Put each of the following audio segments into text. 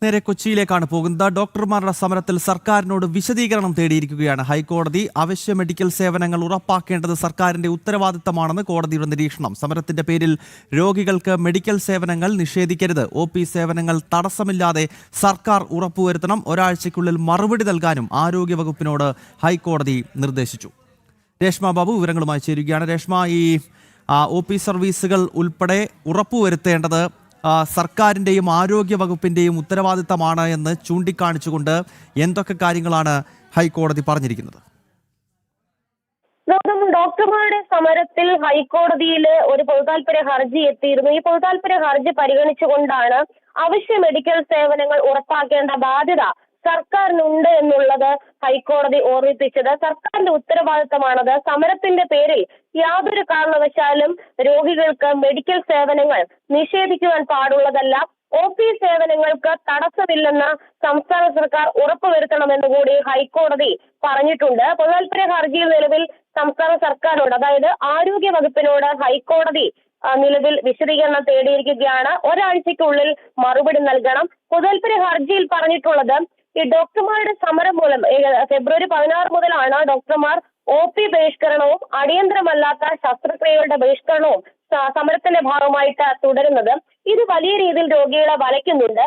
നേരെ കൊച്ചിയിലേക്കാണ് പോകുന്നത്. ഡോക്ടർമാരുടെ സമരത്തിൽ സർക്കാരിനോട് വിശദീകരണം തേടിയിരിക്കുകയാണ് ഹൈക്കോടതി. അവശ്യ മെഡിക്കൽ സേവനങ്ങൾ ഉറപ്പാക്കേണ്ടത് സർക്കാരിന്റെ ഉത്തരവാദിത്തമാണെന്ന് കോടതിയുടെ നിരീക്ഷണം. സമരത്തിന്റെ പേരിൽ രോഗികൾക്ക് മെഡിക്കൽ സേവനങ്ങൾ നിഷേധിക്കരുത്. OP സേവനങ്ങൾ തടസ്സമില്ലാതെ സർക്കാർ ഉറപ്പുവരുത്തണം. ഒരാഴ്ചയ്ക്കുള്ളിൽ മറുപടി നൽകാനും ആരോഗ്യവകുപ്പിനോട് ഹൈക്കോടതി നിർദ്ദേശിച്ചു. രേഷ്മ ബാബു വിവരങ്ങളുമായി ചേരുകയാണ്. രേഷ്മ, ഈ OP സർവീസുകൾ ഉൾപ്പെടെ ഉറപ്പുവരുത്തേണ്ടത് സർക്കാരിൻ്റെയും ആരോഗ്യ വകുപ്പിൻ്റെയും ഉത്തരവാദിത്തമാണ് എന്ന് ചൂണ്ടിക്കാണിച്ചുകൊണ്ട് എന്തൊക്കെ കാര്യങ്ങളാണ് ഹൈക്കോടതി പറഞ്ഞിരിക്കുന്നത്? ഡോക്ടർമാരുടെ സമരത്തിൽ ഹൈക്കോടതിയിൽ ഒരു പൊതുതാൽപര്യ ഹർജി എത്തിയിരുന്നു. ഈ പൊതുതാൽപര്യ ഹർജി പരിഗണിച്ചുകൊണ്ടാണ് അവശ്യ മെഡിക്കൽ സേവനങ്ങൾ ഉറപ്പാക്കേണ്ട ബാധ്യത സർക്കാരിനുണ്ട് എന്നുള്ളത് ഹൈക്കോടതി ഓർമ്മിപ്പിച്ചത്. സർക്കാരിന്റെ ഉത്തരവാദിത്തമാണത്. സമരത്തിന്റെ പേരിൽ യാതൊരു കാരണവശാലും രോഗികൾക്ക് മെഡിക്കൽ സേവനങ്ങൾ നിഷേധിക്കുവാൻ പാടുള്ളതല്ല. OP സേവനങ്ങൾക്ക് തടസ്സമില്ലെന്ന് സംസ്ഥാന സർക്കാർ ഉറപ്പുവരുത്തണമെന്ന് കൂടി ഹൈക്കോടതി പറഞ്ഞിട്ടുണ്ട്. പൊതുതാൽപര്യ ഹർജിയിൽ നിലവിൽ സംസ്ഥാന സർക്കാരിനോട്, അതായത് ആരോഗ്യ വകുപ്പിനോട് ഹൈക്കോടതി നിലവിൽ വിശദീകരണം തേടിയിരിക്കുകയാണ്. ഒരാഴ്ചയ്ക്കുള്ളിൽ മറുപടി നൽകണം. പൊതുതാൽപര്യ ഹർജിയിൽ പറഞ്ഞിട്ടുള്ളത്, ഈ ഡോക്ടർമാരുടെ സമരം മൂലം ഫെബ്രുവരി 16 മുതലാണ് ഡോക്ടർമാർ OP ബഹിഷ്കരണവും അടിയന്തരമല്ലാത്ത ശസ്ത്രക്രിയകളുടെ ബഹിഷ്കരണവും സമരത്തിന്റെ ഭാഗമായിട്ട് തുടരുന്നത്. ഇത് വലിയ രീതിയിൽ രോഗികളെ വലയ്ക്കുന്നുണ്ട്.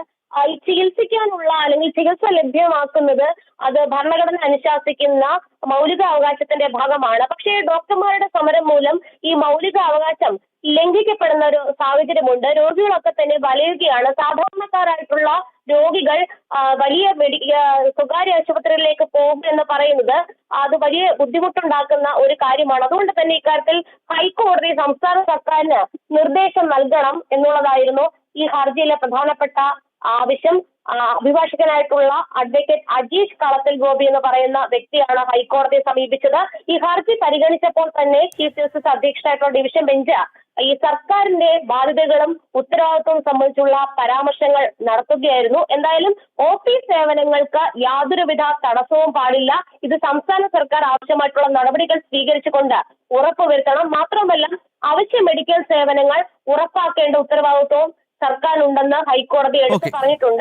ചികിത്സിക്കാനുള്ള അല്ലെങ്കിൽ ചികിത്സ ലഭ്യമാക്കുന്നത് അത് ഭരണഘടന അനുശാസിക്കുന്ന മൗലികാവകാശത്തിന്റെ ഭാഗമാണ്. പക്ഷേ ഡോക്ടർമാരുടെ സമരം മൂലം ഈ മൗലികാവകാശം ലംഘിക്കപ്പെടുന്ന ഒരു സാഹചര്യമുണ്ട്. രോഗികളൊക്കെ തന്നെ വലയുകയാണ്. സാധാരണക്കാരായിട്ടുള്ള രോഗികൾ വലിയ സ്വകാര്യ ആശുപത്രികളിലേക്ക് പോകുക എന്ന് പറയുന്നത് അത് വലിയ ബുദ്ധിമുട്ടുണ്ടാക്കുന്ന ഒരു കാര്യമാണ്. അതുകൊണ്ട് തന്നെ ഇക്കാര്യത്തിൽ ഹൈക്കോടതി സംസ്ഥാന സർക്കാരിന് നിർദ്ദേശം നൽകണം എന്നുള്ളതായിരുന്നു ഈ ഹർജിയിലെ പ്രധാനപ്പെട്ട ആവശ്യം. അഭിഭാഷകനായിട്ടുള്ള അഡ്വക്കേറ്റ് അജീഷ് കളത്തിൽ ഗോപി എന്ന് പറയുന്ന വ്യക്തിയാണ് ഹൈക്കോടതിയെ സമീപിച്ചത്. ഈ ഹർജി പരിഗണിച്ചപ്പോൾ തന്നെ ചീഫ് ജസ്റ്റിസ് അധ്യക്ഷനായിട്ടുള്ള ഡിവിഷൻ ബെഞ്ച് ഈ സർക്കാരിന്റെ ബാധ്യതകളും ഉത്തരവാദിത്വവും സംബന്ധിച്ചുള്ള പരാമർശങ്ങൾ നടത്തുകയായിരുന്നു. എന്തായാലും OP സേവനങ്ങൾക്ക് യാതൊരുവിധ തടസ്സവും പാടില്ല. ഇത് സംസ്ഥാന സർക്കാർ ആവശ്യമായിട്ടുള്ള നടപടികൾ സ്വീകരിച്ചുകൊണ്ട് ഉറപ്പുവരുത്തണം. മാത്രമല്ല, അവശ്യ മെഡിക്കൽ സേവനങ്ങൾ ഉറപ്പാക്കേണ്ട ഉത്തരവാദിത്വവും സർക്കാരിനുണ്ടെന്ന് ഹൈക്കോടതി എടുത്തു പറഞ്ഞിട്ടുണ്ട്.